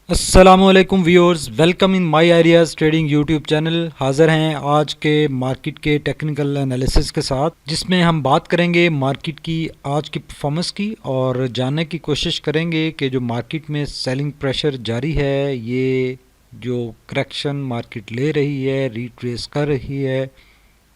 अस्सलामुअलैकुम viewers, welcome in my ideas trading YouTube channel. हाज़िर हैं आज के मार्केट के टेक्निकल एनालिसिस के साथ, जिसमें हम बात करेंगे मार्केट की आज की परफॉर्मेंस की और जानने की कोशिश करेंगे कि जो मार्केट में सेलिंग प्रेशर जारी है, ये जो करेक्शन मार्केट ले रही है, रिट्रेस कर रही है,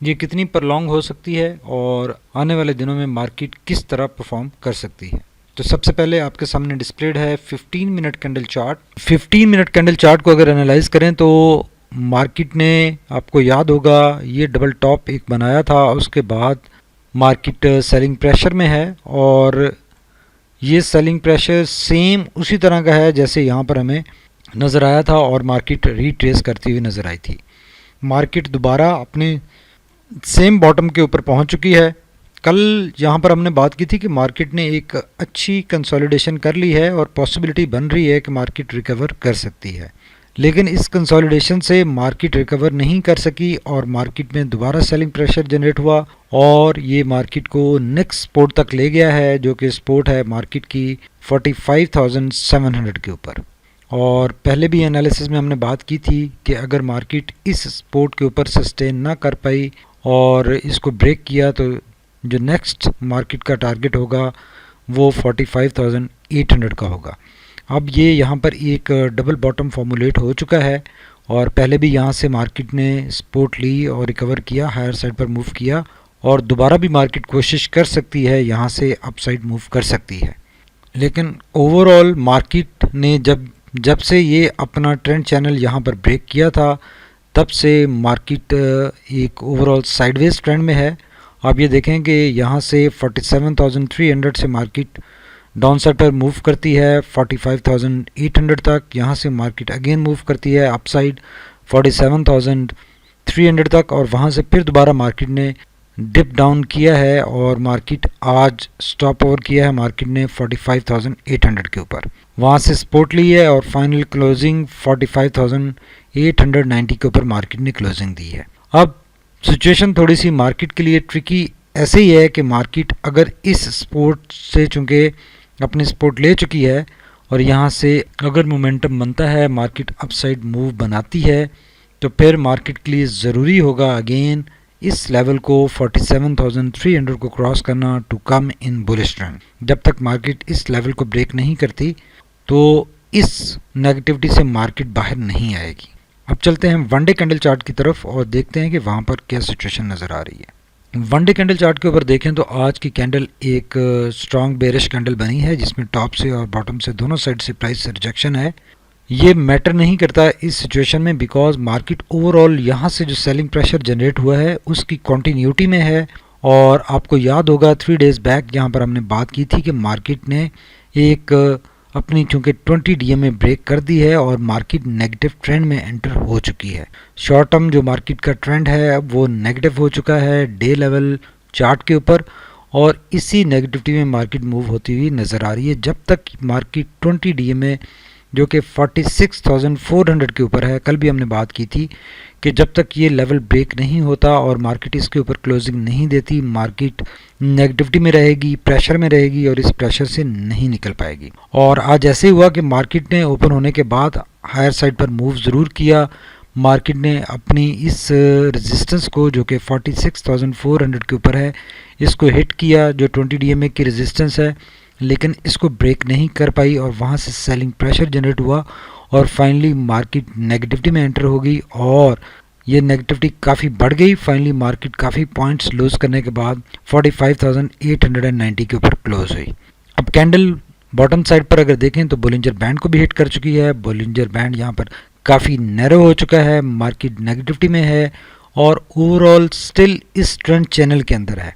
ये कितनी प्रलॉन्ग हो सकती है और आने वाले दिनों में मार्केट किस तरह परफॉर्म कर सकती है। तो सबसे पहले आपके सामने डिस्प्लेड है 15 minute candle chart. 15 minute candle chart को अगर एनालाइज करें तो मार्केट ने, आपको याद होगा, ये डबल टॉप एक बनाया था, उसके बाद मार्केट सेलिंग प्रेशर में है और ये सेलिंग प्रेशर सेम उसी तरह का है जैसे यहाँ पर हमें नज़र आया था और मार्केट रिट्रेस करती हुई नज़र आई थी। मार्केट दोबारा अपने सेम बॉटम के ऊपर पहुँच चुकी है। कल यहाँ पर हमने बात की थी कि मार्केट ने एक अच्छी कंसोलिडेशन कर ली है और पॉसिबिलिटी बन रही है कि मार्केट रिकवर कर सकती है, लेकिन इस कंसोलिडेशन से मार्केट रिकवर नहीं कर सकी और मार्केट में दोबारा सेलिंग प्रेशर जनरेट हुआ और ये मार्केट को नेक्स्ट सपोर्ट तक ले गया है, जो कि सपोर्ट है मार्केट की 45,700 के ऊपर। और पहले भी एनालिसिस में हमने बात की थी कि अगर मार्केट इस सपोर्ट के ऊपर सस्टेन ना कर पाई और इसको ब्रेक किया तो जो नेक्स्ट मार्केट का टारगेट होगा वो 45,800 का होगा। अब ये यहाँ पर एक डबल बॉटम फॉर्मुलेट हो चुका है और पहले भी यहाँ से मार्केट ने सपोर्ट ली और रिकवर किया, हायर साइड पर मूव किया और दोबारा भी मार्केट कोशिश कर सकती है, यहाँ से अपसाइड मूव कर सकती है। लेकिन ओवरऑल मार्केट ने जब से ये अपना ट्रेंड चैनल यहाँ पर ब्रेक किया था, तब से मार्केट एक ओवरऑल साइडवेज ट्रेंड में है। आप ये देखें कि यहाँ से 47,300 से मार्केट डाउन साइड पर मूव करती है 45,800 तक, यहाँ से मार्केट अगेन मूव करती है अपसाइड 47,300 तक और वहाँ से फिर दोबारा मार्केट ने डिप डाउन किया है और मार्केट आज स्टॉप ओवर किया है मार्केट ने 45,800 के ऊपर, वहाँ से सपोर्ट ली है और फाइनल क्लोजिंग 45,890 के ऊपर मार्केट ने क्लोजिंग दी है। अब सिचुएशन थोड़ी सी मार्केट के लिए ट्रिकी ऐसे ही है कि मार्केट अगर इस सपोर्ट से, चूँकि अपनी सपोर्ट ले चुकी है और यहाँ से अगर मोमेंटम बनता है, मार्केट अपसाइड मूव बनाती है, तो फिर मार्केट के लिए ज़रूरी होगा अगेन इस लेवल को 47,300 को क्रॉस करना to come in bullish trend. जब तक मार्केट इस लेवल को ब्रेक नहीं करती तो इस नेगेटिविटी से मार्केट बाहर नहीं आएगी। अब चलते हैं वन डे कैंडल चार्ट की तरफ और देखते हैं कि वहाँ पर क्या सिचुएशन नज़र आ रही है। वन डे कैंडल चार्ट के ऊपर देखें तो आज की कैंडल एक स्ट्रॉन्ग बेरिश कैंडल बनी है, जिसमें टॉप से और बॉटम से दोनों साइड से प्राइस रिजेक्शन है। ये मैटर नहीं करता इस सिचुएशन में, बिकॉज मार्केट ओवरऑल यहाँ से जो सेलिंग प्रेशर जनरेट हुआ है उसकी कॉन्टीन्यूटी में है। और आपको याद होगा 3 डेज़ बैक यहाँ पर हमने बात की थी कि मार्केट ने एक अपनी चूँकि 20 DMA ब्रेक कर दी है और मार्केट नेगेटिव ट्रेंड में एंटर हो चुकी है। शॉर्ट टर्म जो मार्केट का ट्रेंड है अब वो नेगेटिव हो चुका है डे लेवल चार्ट के ऊपर और इसी नेगेटिविटी में मार्केट मूव होती हुई नज़र आ रही है। जब तक मार्केट 20 DMA जो कि 46,400 के ऊपर है, कल भी हमने बात की थी कि जब तक ये लेवल ब्रेक नहीं होता और मार्केट इसके ऊपर क्लोजिंग नहीं देती, मार्केट नेगेटिविटी में रहेगी, प्रेशर में रहेगी और इस प्रेशर से नहीं निकल पाएगी। और आज ऐसे हुआ कि मार्केट ने ओपन होने के बाद हायर साइड पर मूव ज़रूर किया। मार्केट ने अपनी इस रेजिस्टेंस को जो कि 46,400 के ऊपर है, इसको हिट किया जो 20 DMA की रेजिस्टेंस है, लेकिन इसको ब्रेक नहीं कर पाई और वहाँ से सेलिंग प्रेशर जनरेट हुआ और फाइनली मार्केट नेगेटिविटी में एंटर हो गई और ये नेगेटिविटी काफ़ी बढ़ गई। फाइनली मार्केट काफ़ी पॉइंट्स लूज करने के बाद 45,890 के ऊपर क्लोज हुई। अब कैंडल बॉटम साइड पर अगर देखें तो बोलिंजर बैंड को भी हिट कर चुकी है। बोलिंजर बैंड यहाँ पर काफ़ी नैरो हो चुका है, मार्केट नेगेटिविटी में है और ओवरऑल स्टिल इस ट्रेंड चैनल के अंदर है।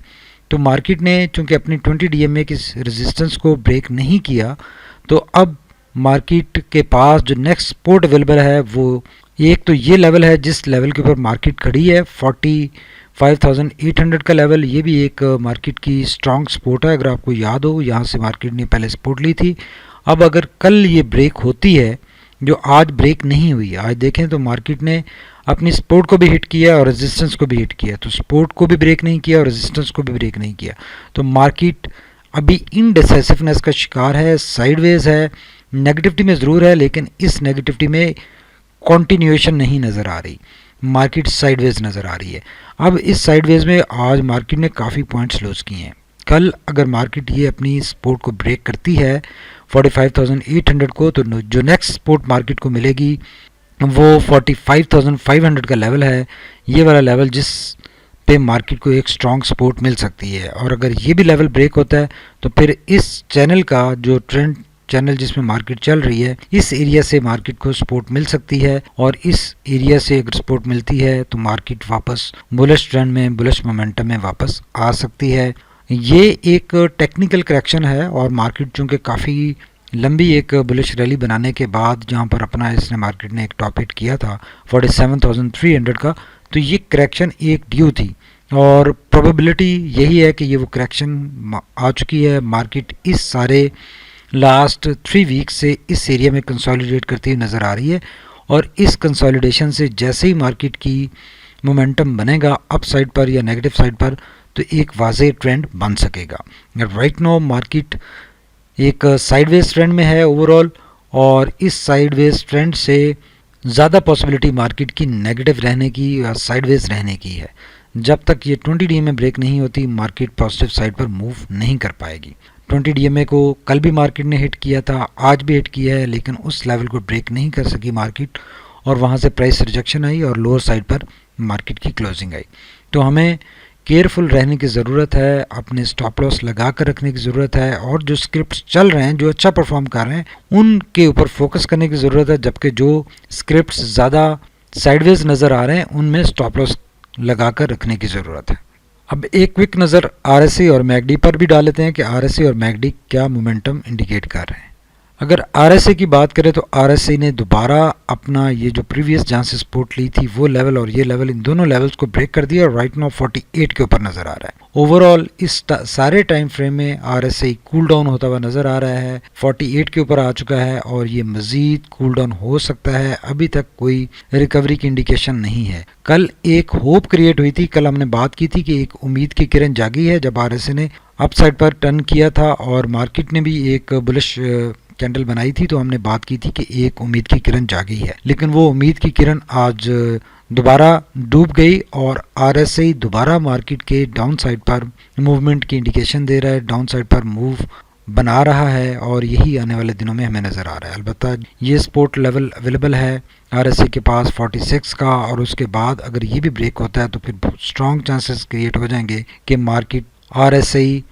तो मार्केट ने चूँकि अपनी 20 DMA की रेजिस्टेंस को ब्रेक नहीं किया, तो अब मार्केट के पास जो नेक्स्ट सपोर्ट अवेलेबल है वो एक तो ये लेवल है जिस लेवल के ऊपर मार्केट खड़ी है 45,800 का लेवल। ये भी एक मार्केट की स्ट्रॉन्ग सपोर्ट है। अगर आपको याद हो, यहाँ से मार्केट ने पहले सपोर्ट ली थी। अब अगर कल ये ब्रेक होती है, जो आज ब्रेक नहीं हुई, आज देखें तो मार्केट ने अपनी सपोर्ट को भी हिट किया और रेजिस्टेंस को भी हिट किया, तो सपोर्ट को भी ब्रेक नहीं किया और रेजिस्टेंस को भी ब्रेक नहीं किया। तो मार्केट अभी इनडिसाइसिवनेस का शिकार है, साइडवेज है। नेगेटिविटी में ज़रूर है, लेकिन इस नेगेटिविटी में कंटिन्यूएशन नहीं नज़र आ रही, मार्केट साइडवेज नज़र आ रही है। अब इस साइडवेज में आज मार्केट ने काफ़ी पॉइंट्स लूज किए हैं। कल अगर मार्केट ये अपनी सपोर्ट को ब्रेक करती है 45,800 को, तो जो नेक्स्ट सपोर्ट मार्केट को मिलेगी वो 45,500 का लेवल है। ये वाला लेवल जिस पे मार्केट को एक स्ट्रॉन्ग सपोर्ट मिल सकती है, और अगर ये भी लेवल ब्रेक होता है तो फिर इस चैनल का जो ट्रेंड चैनल जिसमें मार्केट चल रही है, इस एरिया से मार्केट को सपोर्ट मिल सकती है, और इस एरिया से अगर सपोर्ट मिलती है तो मार्केट वापस बुलिश ट्रेंड में, बुलिश मोमेंटम में वापस आ सकती है। ये एक टेक्निकल करेक्शन है, और मार्केट चूँकि काफ़ी लंबी एक बुलिश रैली बनाने के बाद जहाँ पर अपना इसने मार्केट ने एक टॉप हिट किया था 47,300 का, तो ये करेक्शन एक ड्यू थी, और प्रोबेबिलिटी यही है कि ये वो करेक्शन आ चुकी है। मार्केट इस सारे लास्ट 3 वीक्स से इस एरिया में कंसोलिडेट करती हुई नज़र आ रही है, और इस कंसोलिडेशन से जैसे ही मार्केट की मोमेंटम बनेगा अप साइड पर या नेगेटिव साइड पर, तो एक वाज़ेह ट्रेंड बन सकेगा। राइट नाउ मार्केट एक साइडवेज ट्रेंड में है ओवरऑल, और इस साइडवेज ट्रेंड से ज़्यादा पॉसिबिलिटी मार्केट की नेगेटिव रहने की या साइडवेज रहने की है। जब तक ये 20 DMA ब्रेक नहीं होती, मार्केट पॉजिटिव साइड पर मूव नहीं कर पाएगी। 20 DMA को कल भी मार्केट ने हिट किया था, आज भी हिट किया है, लेकिन उस लेवल को ब्रेक नहीं कर सकी मार्केट, और वहाँ से प्राइस रिजेक्शन आई और लोअर साइड पर मार्केट की क्लोजिंग आई। तो हमें केयरफुल रहने की ज़रूरत है, अपने स्टॉप लॉस लगा कर रखने की ज़रूरत है, और जो स्क्रिप्ट्स चल रहे हैं, जो अच्छा परफॉर्म कर रहे हैं, उनके ऊपर फोकस करने की ज़रूरत है, जबकि जो स्क्रिप्ट्स ज़्यादा साइडवेज नज़र आ रहे हैं उनमें स्टॉप लॉस लगा कर रखने की ज़रूरत है। अब एक क्विक नज़र RSI और MACD पर भी डाल लेते हैं कि RSI और MACD क्या मोमेंटम इंडिकेट कर रहे हैं। अगर RSI की बात करें तो RSI ने दोबारा अपना ये जो प्रीवियस जहाँ से सपोर्ट ली थी वो लेवल और ये लेवल, इन दोनों लेवल्स को ब्रेक कर दिया, और राइट नाउ 48 के ऊपर नज़र आ रहा है। ओवरऑल इस सारे टाइम फ्रेम में RSI कूल डाउन होता हुआ नज़र आ रहा है, 48 के ऊपर आ चुका है, और ये मज़ीद कूल डाउन हो सकता है। अभी तक कोई रिकवरी की इंडिकेशन नहीं है। कल एक होप क्रिएट हुई थी, कल हमने बात की थी कि एक उम्मीद की किरण जागी है जब RSI ने अपसाइड पर टर्न किया था, और मार्केट ने भी एक बुलिश कैंडल बनाई थी, तो हमने बात की थी कि एक उम्मीद की किरण जागी है, लेकिन वो उम्मीद की किरण आज दोबारा डूब गई, और RSI दोबारा मार्केट के डाउन साइड पर मूवमेंट की इंडिकेशन दे रहा है, डाउन साइड पर मूव बना रहा है, और यही आने वाले दिनों में हमें नज़र आ रहा है। अलबत्ता ये सपोर्ट लेवल अवेलेबल है RSI के पास 46 का, और उसके बाद अगर ये भी ब्रेक होता है तो फिर स्ट्रॉन्ग चांसेस क्रिएट हो जाएंगे कि मार्केट RSI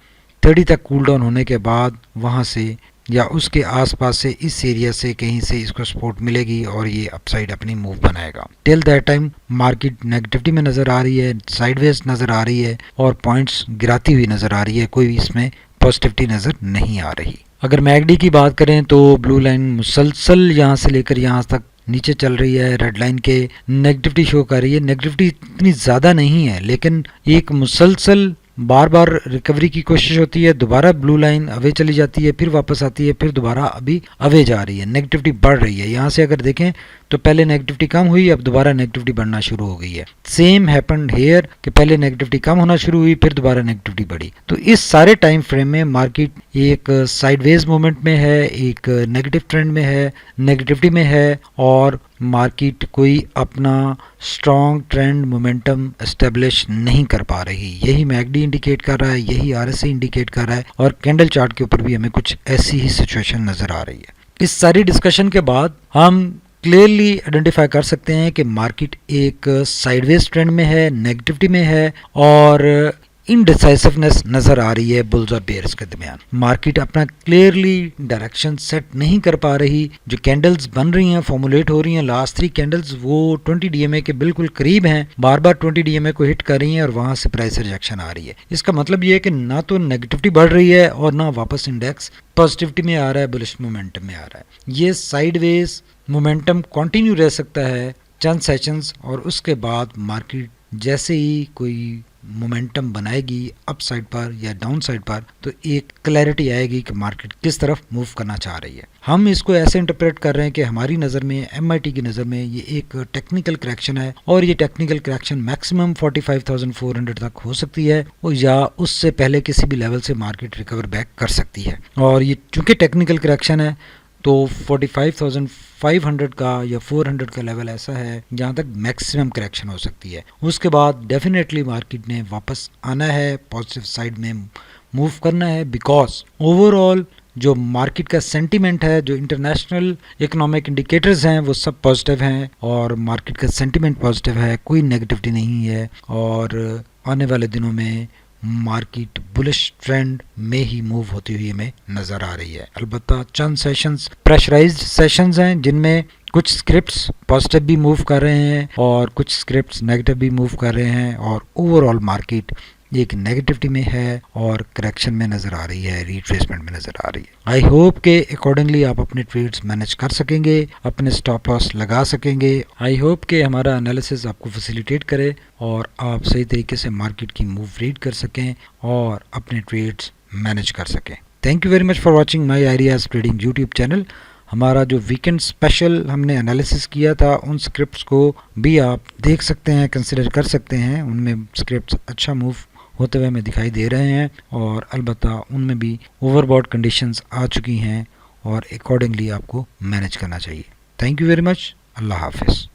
30 तक कूल डाउन होने के बाद वहाँ से या उसके आसपास से इस एरिया से कहीं से इसको सपोर्ट मिलेगी, और ये अपसाइड अपनी मूव बनाएगा। Till that time market negativity में नज़र आ रही है, साइडवेज नज़र आ रही है, और पॉइंट्स गिराती हुई नज़र आ रही है, कोई इसमें पॉजिटिविटी नज़र नहीं आ रही। अगर MACD की बात करें तो ब्लू लाइन मुसलसल यहाँ से लेकर यहाँ तक नीचे चल रही है, रेड लाइन के नेगेटिविटी शो कर रही है। नेगेटिविटी इतनी ज़्यादा नहीं है, लेकिन एक मुसलसल बार बार रिकवरी की कोशिश होती है, दोबारा ब्लू लाइन अवे चली जाती है, फिर वापस आती है, फिर दोबारा अभी अवे जा रही है, नेगेटिविटी बढ़ रही है। यहाँ से अगर देखें तो पहले नेगेटिविटी कम हुई, अब दोबारा नेगेटिविटी बढ़ना शुरू हो गई है। सेम हैपेंड हेयर कि पहले नेगेटिविटी कम होना शुरू हुई, फिर दोबारा नेगेटिविटी बढ़ी। तो इस सारे टाइम फ्रेम में मार्केट एक साइडवेज मूवमेंट में है, एक नेगेटिव ट्रेंड में है, नेगेटिविटी में है, और मार्केट कोई अपना स्ट्रॉन्ग ट्रेंड मोमेंटम एस्टेब्लिश नहीं कर पा रही। यही MACD इंडिकेट कर रहा है, यही RSI इंडिकेट कर रहा है, और कैंडल चार्ट के ऊपर भी हमें कुछ ऐसी ही सिचुएशन नज़र आ रही है। इस सारी डिस्कशन के बाद हम क्लियरली आइडेंटिफाई कर सकते हैं कि मार्केट एक साइडवेज ट्रेंड में है, नेगेटिविटी में है, और इनडिसाइसिवनेस नज़र आ रही है बुल्स और बेयर्स के दरमियान। मार्केट अपना क्लियरली डायरेक्शन सेट नहीं कर पा रही। जो कैंडल्स बन रही हैं, फॉर्मुलेट हो रही हैं, लास्ट 3 कैंडल्स वो 20 DMA के बिल्कुल करीब हैं, बार बार 20 DMA को हिट कर रही हैं, और वहाँ से प्राइस रिजेक्शन आ रही है। इसका मतलब ये है कि ना तो नेगेटिविटी बढ़ रही है और ना वापस इंडेक्स पॉजिटिविटी में आ रहा है, बुलिश मोमेंटम में आ रहा है। ये साइडवेज मोमेंटम कंटिन्यू रह सकता है चंद सेशंस, और उसके बाद मार्केट जैसे ही कोई मोमेंटम बनाएगी अप साइड पर या डाउन साइड पर, तो एक क्लैरिटी आएगी कि मार्केट किस तरफ मूव करना चाह रही है। हम इसको ऐसे इंटरप्रेट कर रहे हैं कि हमारी नज़र में, MIT की नज़र में, ये एक टेक्निकल करेक्शन है, और ये टेक्निकल करेक्शन मैक्सिमम 45,400 तक हो सकती है, या उससे पहले किसी भी लेवल से मार्केट रिकवर बैक कर सकती है। और ये चूंकि टेक्निकल करेक्शन है, तो 45,500 का या 400 का लेवल ऐसा है जहां तक मैक्सिमम करेक्शन हो सकती है। उसके बाद डेफिनेटली मार्केट ने वापस आना है, पॉजिटिव साइड में मूव करना है, बिकॉज ओवरऑल जो मार्केट का सेंटीमेंट है, जो इंटरनेशनल इकोनॉमिक इंडिकेटर्स हैं वो सब पॉजिटिव हैं और मार्केट का सेंटीमेंट पॉजिटिव है, कोई नेगेटिविटी नहीं है। और आने वाले दिनों में मार्केट बुलिश ट्रेंड में ही मूव होती हुई हमें नज़र आ रही है। अलबत्ता चंद सेशंस प्रेशराइज्ड सेशंस हैं जिनमें कुछ स्क्रिप्ट्स पॉजिटिव भी मूव कर रहे हैं और कुछ स्क्रिप्ट्स नेगेटिव भी मूव कर रहे हैं और ओवरऑल मार्केट एक नेगेटिविटी में है और करेक्शन में नज़र आ रही है, रिट्रेसमेंट में नज़र आ रही है। आई होप के अकॉर्डिंगली आप अपने ट्रेड्स मैनेज कर सकेंगे, अपने स्टॉप लॉस लगा सकेंगे। आई होप के हमारा एनालिसिस आपको फैसिलिटेट करे और आप सही तरीके से मार्केट की मूव रीड कर सकें और अपने ट्रेड्स मैनेज कर सकें। Thank you very much for watching my ideas trading YouTube channel. हमारा जो वीकेंड स्पेशल हमने एनालिसिस किया था उन स्क्रिप्ट्स को भी आप देख सकते हैं, कंसिडर कर सकते हैं। उनमें स्क्रिप्ट्स अच्छा मूव होते हुए हमें दिखाई दे रहे हैं और अलबत्ता उनमें भी ओवरबॉट कंडीशंस आ चुकी हैं और अकॉर्डिंगली आपको मैनेज करना चाहिए। Thank you very much. अल्लाह हाफिज़।